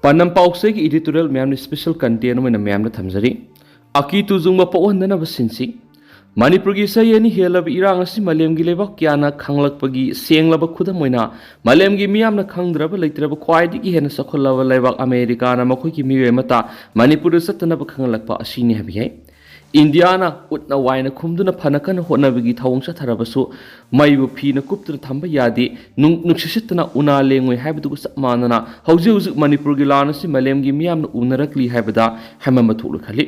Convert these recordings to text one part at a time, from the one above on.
Panam Pausek editorial Mam special content when a Mam Tamzari. Aki to Zuma Powan of Sinsi. Manipurgi say any hill of Erang Malem Gileva Kiana Kanglak Pagi, Siang Lava Kudamoina, Malem Gimiam the Kandraba later quiet Hen Sokola Leva Americana Makoki Mata, Manipur Satan of Kanglakpa Shini Habi. Indiana utna waina kumduna panakan honabigi thawongsa tharabasu maibu phina kuptuna thamba yadi nukshisitna una lengwe haibdu manana hauji hauji manipur gi lana si malemgi miyamna unarakli haibada hamama thulu khali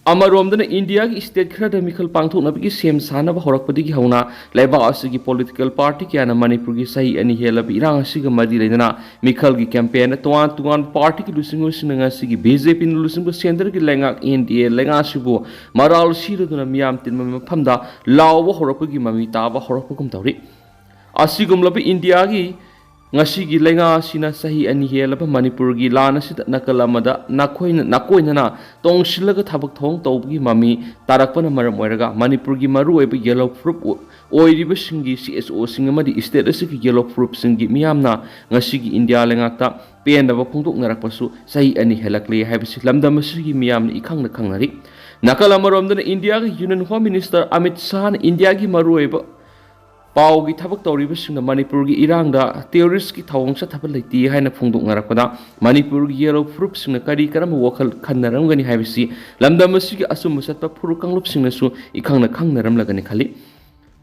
amaromdana India gi state khara mikhal pangthok nabigi sem sana ba horakpadi gi hauna laiba asigi political party kyana manipur gi sahi ani hela bi irang asiga madi leina mikhal gi campaign tuan party gi lusingo sinanga sigi BJP ni lusingo center gi leingak India lenga sibu maral siraduna miyam tin mafamda lawa horakpagi mami taba horakpagum tawri asigum labi India gi ngasi gi lenga sina sahi ani helaba manipur gi lana sida nakalamada nakoina tongsilaga thabak thong tawgi mami tarakpana maram oiraga manipur gi maru oi yellow fruit oiriba singi CSO singamadi state asiki yellow fruit singi miyamna ngasi gi India lengakta pendaba phungdok narakpasu sahi ani helakle haibisi lamdam asigi miyamna ikhangna khangnari nakalamarom India gi Union Home Minister Amit Shah India gi maru oiba Paugi Tabak Toribus in the Manipur Iranga, theorists ki Tawongsa Tapalati, Hina Funduk Narapada, Manipur yellow fruits in the Karikaram Wakal Kanarangani Havisi, Lambda Masiki Asumusata Purukang Lupsinasu, Ikanga Kangaram Laganikali.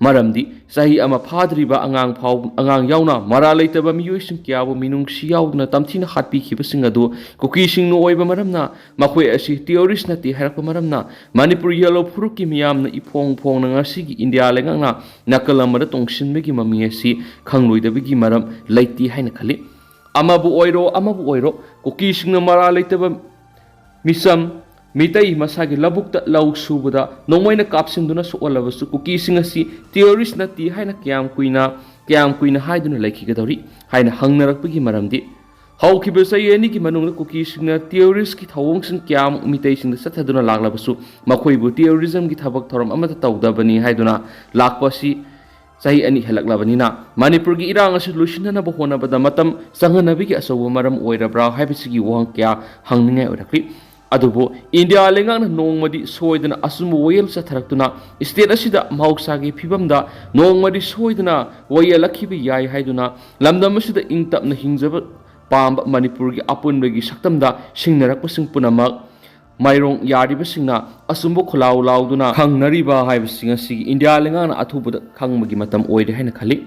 Maramdi, Sahi ama Padriba Angang Pau Angang Yauna, Mara later Bamuation Kiabu Minung Shiauna Tamtina Hatpi Kipasingado, Kukishing no Eva Maramna, Makwe Ashi, theorist Nati Harpa Maramna, Manipur yellow Puruki Miam Ipong Pong Nasigi India Legana, Nakalamara Tongshin Migi Mamiasi, Kanglui the Bigi Maram, Laiti Hainakali. Amabu Oiro, Kukishing no Mara later Misam. Mitai masagi labukta lau subada nomoina kapsinduna soalabasu cookiesing asi theorist nati haina kyam kuina haiduna laikhigadori haina hangnarakpagi maramdi haukibasai ani ki manungna cookiesing na theorist ki thawongsin kyam mitai sing sathaduna laglabasu makoibu theorism ki thabak thoram amata tawdabani haiduna lakpasi sahi ani helaklabanina manipur gi irang asu lusinana bahona bada matam sanganabi ki asawu maram oirabra haibisigi wang kya hangningai orakri Adubo, India lengang nongmadi soidana asumu wayel sa tharakuna state asida mahoksagi phibamda nongmadi soidana wayel lakhibi yai haiduna lamdam asida ingtapna hingjaba pamba manipur gi apunbagi saktamda singnarakpa sing punamak mairong yariba singna asumbo khulaw lawduna khangnariba haibasing asigi India lengang athubuda khangmagi matam oide haina khali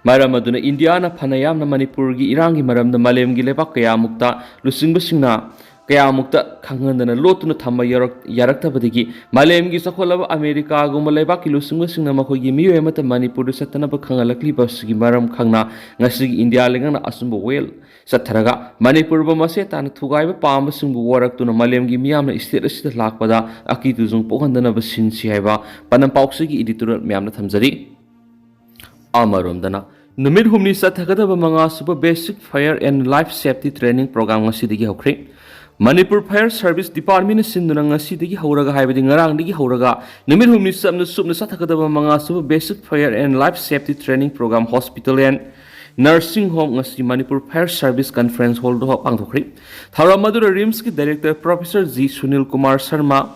maram aduna India na phanayamna manipur gi irangi maramda malemgi lebak kaya mukta lusingba singna Kaya mukta Kangandana Lotuna Tamba Yaraktabadigi, Malemgi Sakolava America, Gumaleba Kilusunga Sinamaki, Mata Manipur, Satanaba Kangalakli Basigi Maram Kangna, Nasig India Lingana Asumbo Whale, Sataraga, Manipur Bamaseta and Tugaiba Palm Sumbu Warak to Malemgi Miam is still a lakpada, Akituzung Pohandana Basin Sieva, Panampauxigi editorial Miam Tamzari Amarundana. Numid Humni Satakada Manga Super Basic Fire and Life Safety Training Program Sidigi Hokri. Manipur Fire Service Department Sindunanga Sidigi Horaga Hibing around Digi Horaga, Numid Humni Sum the Satakada Manga Super Basic Fire and Life Safety Training Program Hospital and Nursing Home Ngasi Manipur Fire Service Conference Hall to Pangtokri. Tharamadura Rimski Director Professor Z. Sunil Kumar Sharma,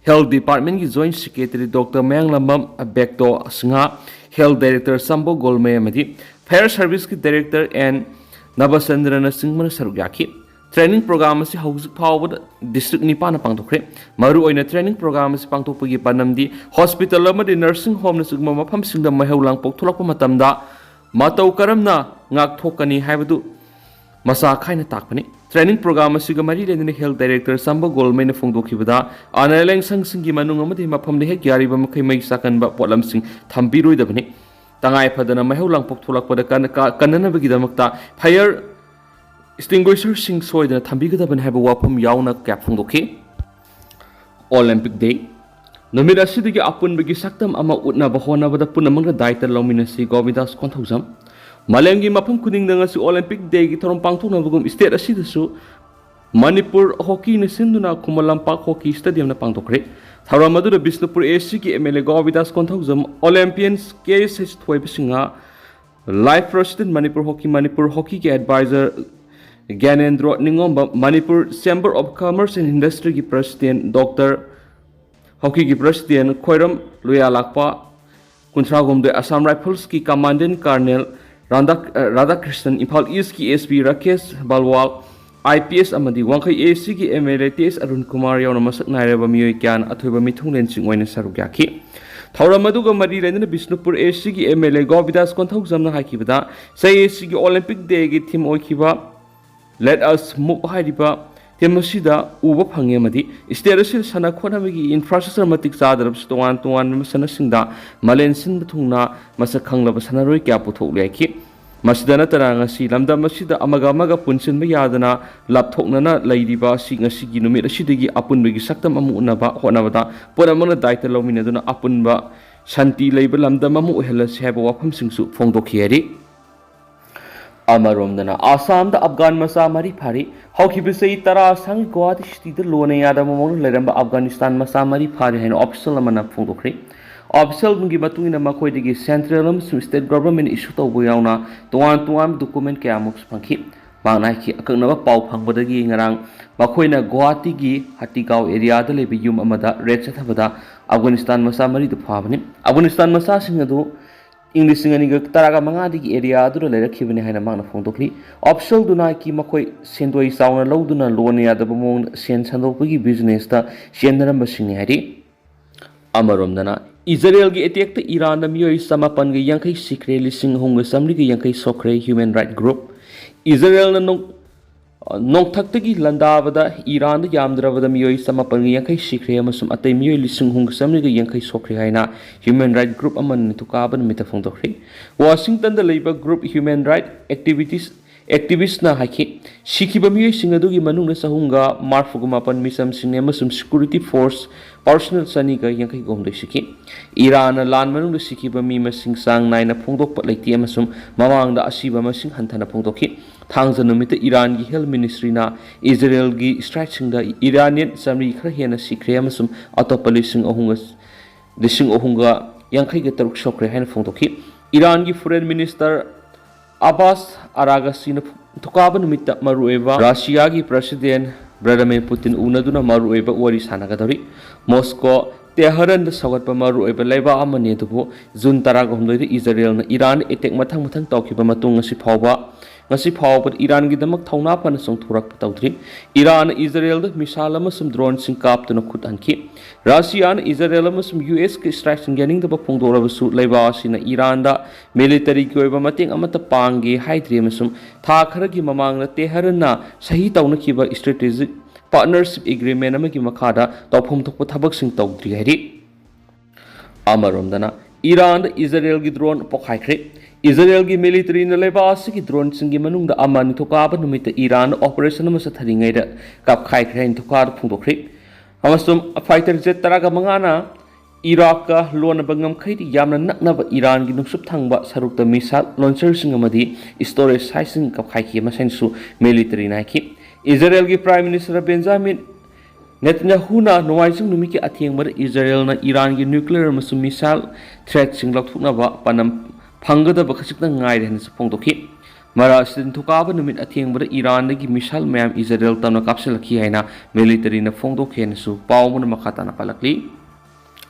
Health Department Joint Secretary Dr. Mayang Lambam Bekto Singha, Health Director Sambo Golme Amadi, Fire Service Director and Nabasandrana Singman Sarugyaki. Training program is housed powered district Nipana Pangtokre, Maru in a training program is Pangtopagi Panamdi, Hospital Lamadi Nursing Home Sugma Pam Singam Mahulang Poktulapamatamda, Matau Karamna, Ngak Tokani Habadu, Masa Kaina Takani. Training program is Sigamari and the Health Director Sambo Golmena Fungdokibada, Analang Sang Singi Manungamadi Mapam the Hekariba Makamai Sakan Bapolam Sing, Tambiru Dabani, Tangai Padana Mahulang Poktulak Kanana Vigidamakta, Fire Extinguisher Sing Soy the Tambigadaban have a wapum yauna cap from the Olympic Day. Namida Sidigi Apun Bigi Saktam Ama Utna Bahona with the Punamanga Dieta Lominasi Govidas Contosam. Malengi Mapum Kuding the Olympic Day Gitarum Pangtunavum State Asidasu Manipur Hockey in Sinduna Kumalampak Hockey Stadium na Pangtokre. Tharamadu the Bisnupur Esiki Emele Govidas Contosam Olympians KSH Twibisinga Life President Manipur Hockey ke advisor Gyanendro Ningomba, Manipur Chamber of Commerce and Industry ki President Dr. Hockey ki President Khoiram Luyalakpa, Kuntragomde Assam Rifles ki Commandant Colonel Radhakrishnan, Imphal East ki SP Rakesh Balwal, IPS amadi Wangkai AC ki MLA TS Arun Kumar yauna masak nairaba miyoi kyan athoiba mithunglen singwaina sarugyaki. Thauramadu mari lendana Bishnupur AC ki MLA Govidas Konthau Zamna Hakibada, say AC ki Olympic Day ki theme oikiba, let us move haidiba, Temasida, Uba Pangamadi, Sterasil Sana Konamigi, infrastructure matic zadarabs to one Masana Sinda, Malensin Batuna, Masakangla Basanaroi Kaputo Leki. Masidana taranga si lamda masida amaga punsin mayadana lapthoknana leidiba si ngasigi numit asidagi apunbagi saktam amu unaba honabada poramana daita lominaduna apunba shanti leiba lamda mamu hela seba wafam singsu phongdokhiari amaromdana Assam da Afghan masa mari phari hawkibisei tara sang Guwahati city da lone yada mamong leramba Afghanistan masa mari phari hain official amana phongdokhri Official bungi matungina makoidigi central amsung state government issue tawbo yauna tuan document kaya mok phangki mangnai ki akaknaba pau phangbadagi ngarang makoina Guwahati gi Hatigao area da lebe yum amada red chathabada Afghanistan masa mari du phabani Afghanistan masa sing adu English singaniga taraga mangadigi area adu leirakhibani haina mangna phongdokli official duna ki makoi sendoi sauna loduna lone yada bomong sen sandokpagi business ta sendaram basing hari Amaromdana Israel gi attack to Iran na miyoi samapan gi yangkai sikre lising hong samli gi yangkai sokre human right group Israel na nong thakta gi landabada Iran da yamdrabada miyoi samapan gi yangkai sikre amasum atay miyoi lising hong samli gi yangkai sokre haina human right group aman tukaban mitafong dokri Washington da leiba group human right activist na haki sikiba miyoi singadu gi manung na sahunga marfugumapan misam sinema sum security force personal saniga yangkai gomdoi siki Iran lan manung da sikiba mi masing sang naina phongdok pat leiti amasum mamang da asiba masing hanthana phongdokhi thangja numita Iran gi health ministry na Israel gi strike sing da Iranian samri khara hena sikre amasum atopa lising ohunga yangkai ga taruk sokre haina phongdokhi Iran gi foreign minister Abbas Aragasi na tukaba numita marueva Russia gi president Vladimir Putin unaduna marueba wari sanagadari Moscow Tehran da sagatpa marueba leba amane dubu June 13 Israel na Iran attack mathang tawkiba matung ngasi phawba Iran gi damak thauna pan song thurak tawdri Iran Israel da misal amasum drone sing kaptuna khut anki Russia na Israel amasum US ki strike sing ganing da phongdorabasu leba asina Iran da military ki oiba mateng amata pangi haidri amasum tha khara gi mamang na Tehran na sahi tawna kiba strategic partnership agreement amagi makhada tawphom thokpa thabak sing tawdri hari amaromdana Iran da Israel gi drone pokhaikre Israel gi military na lebas ki drone singi manung da amani thokaba numita Iran operation amasa tharingai da kap khai khrein thokar phungdokri amasum fighter jet taraga mangana Iraq ka lona bangam khaidi yamna naknaba Iran gi nungsup thangba sarukta missile launcher sing amadi storage size sing kap khai ki masensu military na ki Israel gi prime minister Benjamin Netanyahu na noaising numiki athiengbar Israel na Iran gi nuclear amasum missile threat sing lakthukna ba panam Pangada bakasik na ngai rehna sa phongdokhi mara sidin thukaba numit athiengbara Iran gi missile mayam Israel tamna kapselaki haina military na phongdokhe na su pawmuna makhata na palakli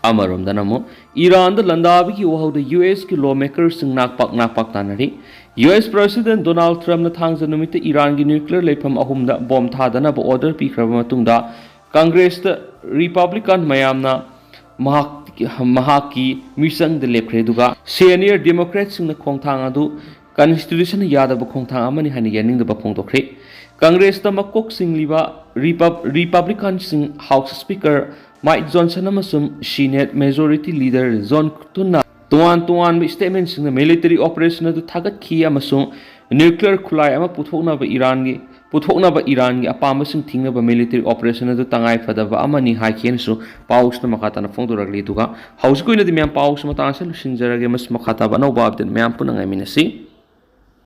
amarom danamo Iran da landabi ki wahau da US ki lawmakers sing nakpak tanari US President Donald Trump na thangja numit Iran gi nuclear lepham ahumda bomb thadana ba order pikraba matungda Congress da Republican mayamna Mahaki misang de lepre duga senior democrats na khongthang adu constitution yadaba khongthang amani hani yaning da phongdokre Congress ta makok singliba Republican sing House Speaker Mike Johnson amasum Senate Majority Leader John Tunna tuan statement sing military operation adu thagat khi amasum nuclear khulai ama puthokna ba Iran gi apama sing thingna ba military operation adu tangai fadaba amani haikhen su paus na makata na phongdoragli duga haus koina di myam paus mata ansel sinjarage mas makata ba no ba update myam punangai minasi